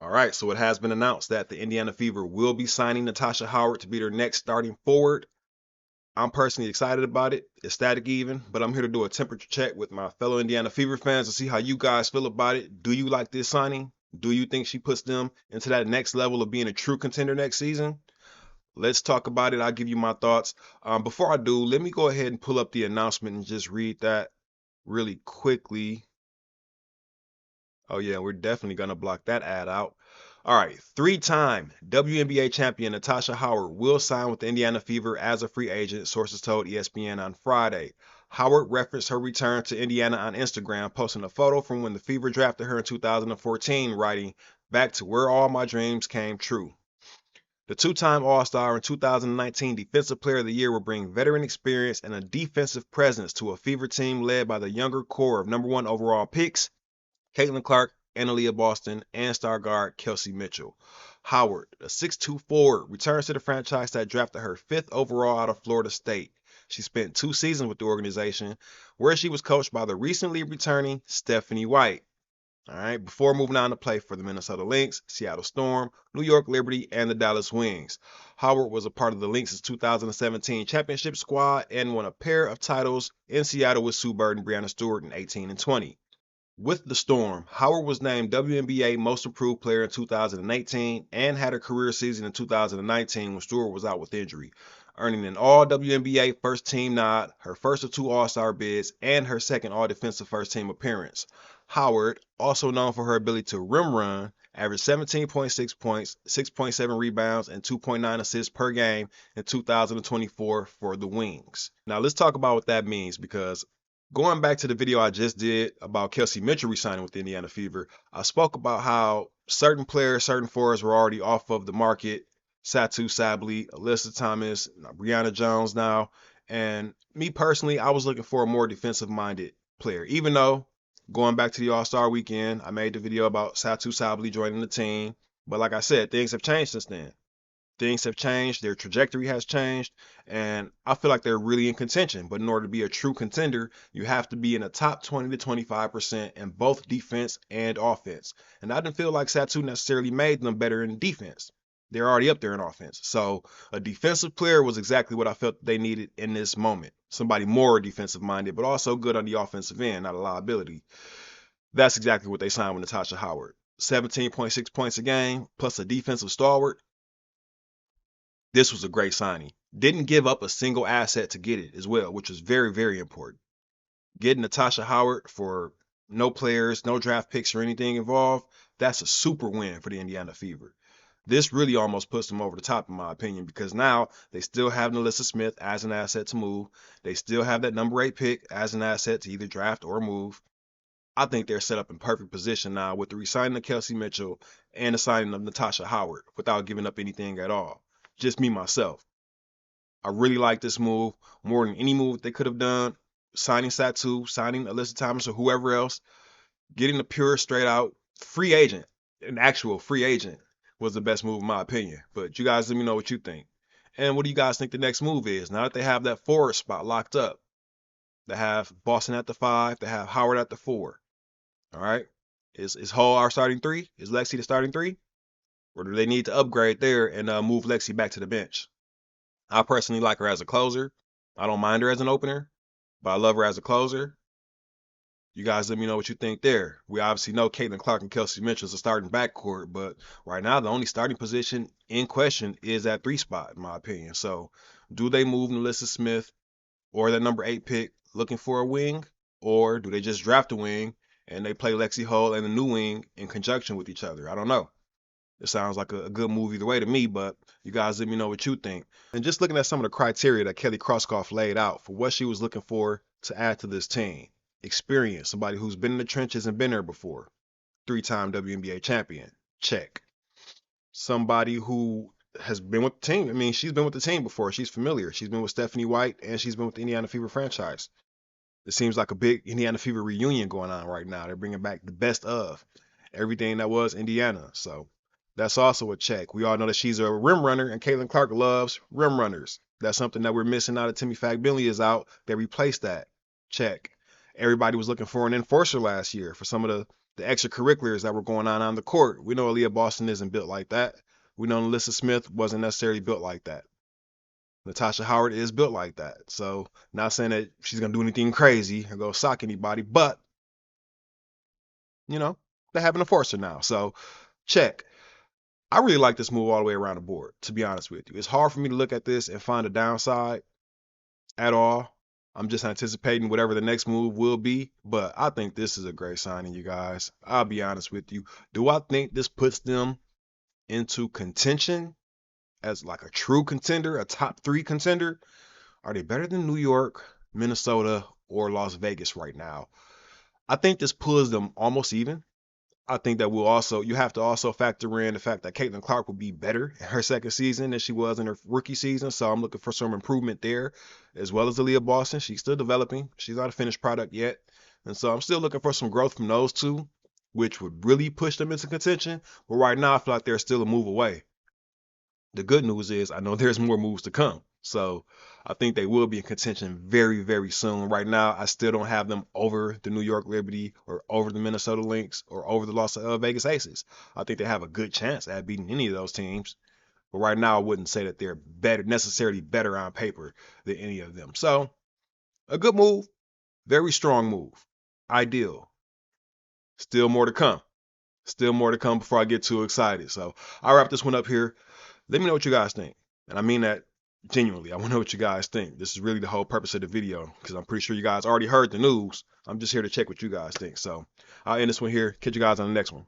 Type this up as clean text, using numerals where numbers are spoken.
All right, so it has been announced that the Indiana Fever will be signing Natasha Howard to be their next starting forward. I'm personally excited about it, ecstatic even, but I'm here to do a temperature check with my fellow Indiana Fever fans to see how you guys feel about it. Do you like this signing? Do you think she puts them into that next level of being a true contender next season? Let's talk about it. I'll give you my thoughts. Before I do, let me go ahead and pull up the announcement and just read that really quickly. Oh yeah, we're definitely gonna block that ad out. All right, three-time WNBA champion Natasha Howard will sign with the Indiana Fever as a free agent, sources told ESPN on Friday. Howard referenced her return to Indiana on Instagram, posting a photo from when the Fever drafted her in 2014, writing, "Back to where all my dreams came true." The two-time All-Star and 2019 Defensive Player of the Year will bring veteran experience and a defensive presence to a Fever team led by the younger core of number one overall picks Caitlin Clark, and Aliyah Boston, and star guard Kelsey Mitchell. Howard, a 6'2 forward, returns to the franchise that drafted her fifth overall out of Florida State. She spent 2 seasons with the organization, where she was coached by the recently returning Stephanie White. All right, before moving on to play for the Minnesota Lynx, Seattle Storm, New York Liberty, and the Dallas Wings. Howard was a part of the Lynx' 2017 championship squad and won a pair of titles in Seattle with Sue Bird and Brianna Stewart in 18 and 20. With the Storm, Howard was named WNBA Most Improved Player in 2018 and had a career season in 2019 when Stewart was out with injury, earning an All WNBA First Team nod, her first of two All-Star bids, and her second All Defensive First Team appearance. Howard, also known for her ability to rim run, averaged 17.6 points, 6.7 rebounds, and 2.9 assists per game in 2024 for the Wings. Now let's talk about what that means because going back to the video I just did about Kelsey Mitchell resigning with the Indiana Fever, I spoke about how certain players, certain forwards were already off of the market. Satu Sably, Alyssa Thomas, Brianna Jones now. And me personally, I was looking for a more defensive-minded player. Even though, going back to the All-Star weekend, I made the video about Satu Sably joining the team. But like I said, things have changed since then. Things have changed, their trajectory has changed, and I feel like they're really in contention. But in order to be a true contender, you have to be in the top 20 to 25% in both defense and offense. And I didn't feel like Satu necessarily made them better in defense. They're already up there in offense. So a defensive player was exactly what I felt they needed in this moment. Somebody more defensive minded, but also good on the offensive end, not a liability. That's exactly what they signed with Natasha Howard. 17.6 points a game, plus a defensive stalwart. This was a great signing. Didn't give up a single asset to get it as well, which was very, very important. Getting Natasha Howard for no players, no draft picks or anything involved, that's a super win for the Indiana Fever. This really almost puts them over the top, in my opinion, because now they still have Alyssa Smith as an asset to move. They still have that number 8 pick as an asset to either draft or move. I think they're set up in perfect position now with the resigning of Kelsey Mitchell and the signing of Natasha Howard without giving up anything at all. Just me, myself. I really like this move more than any move they could have done. Signing Satu, signing Alyssa Thomas, or whoever else, getting a pure, straight out free agent, an actual free agent, was the best move in my opinion. But you guys let me know what you think. And what do you guys think the next move is? Now that they have that forward spot locked up, they have Boston at the 5, they have Howard at the 4. All right. Is Hull our starting 3? Is Lexie the starting 3? Or do they need to upgrade there and move Lexie back to the bench? I personally like her as a closer. I don't mind her as an opener, but I love her as a closer. You guys let me know what you think there. We obviously know Caitlin Clark and Kelsey Mitchell is a starting backcourt, but right now the only starting position in question is that 3 spot, in my opinion. So do they move Alyssa Smith or that number 8 pick looking for a wing? Or do they just draft a wing and they play Lexie Hull and the new wing in conjunction with each other? I don't know. It sounds like a good move either way to me, but you guys let me know what you think. And just looking at some of the criteria that Kelly Krauskopf laid out for what she was looking for to add to this team. Experience, somebody who's been in the trenches and been there before. 3-time WNBA champion, check. Somebody who has been with the team. I mean, she's been with the team before. She's familiar. She's been with Stephanie White and she's been with the Indiana Fever franchise. It seems like a big Indiana Fever reunion going on right now. They're bringing back the best of everything that was Indiana. So that's also a check. We all know that she's a rim runner, and Caitlin Clark loves rim runners. That's something that we're missing now that Timmy Fagbilly is out. They replaced that. Check. Everybody was looking for an enforcer last year for some of the extracurriculars that were going on the court. We know Aliyah Boston isn't built like that. We know Alyssa Smith wasn't necessarily built like that. Natasha Howard is built like that. So not saying that she's gonna do anything crazy or go sock anybody, but you know, they're having a forcer now. So check. I really like this move all the way around the board, to be honest with you. It's hard for me to look at this and find a downside at all. I'm just anticipating whatever the next move will be, but I think this is a great signing, you guys. I'll be honest with you. Do I think this puts them into contention as like a true contender, a top 3 contender? Are they better than New York, Minnesota, or Las Vegas right now? I think this pulls them almost even. I think that you have to also factor in the fact that Caitlin Clark will be better in her second season than she was in her rookie season. So I'm looking for some improvement there, as well as Aliyah Boston. She's still developing. She's not a finished product yet. And so I'm still looking for some growth from those two, which would really push them into contention. But right now, I feel like they're still a move away. The good news is I know there's more moves to come. So I think they will be in contention very, very soon. Right now, I still don't have them over the New York Liberty or over the Minnesota Lynx or over the Las Vegas Aces. I think they have a good chance at beating any of those teams. But right now, I wouldn't say that they're necessarily better on paper than any of them. So a good move, very strong move, ideal. Still more to come. Still more to come before I get too excited. So I'll wrap this one up here. Let me know what you guys think. And I mean that genuinely. I want to know what you guys think. This is really the whole purpose of the video because I'm pretty sure you guys already heard the news. I'm just here to check what you guys think. So I'll end this one here. Catch you guys on the next one.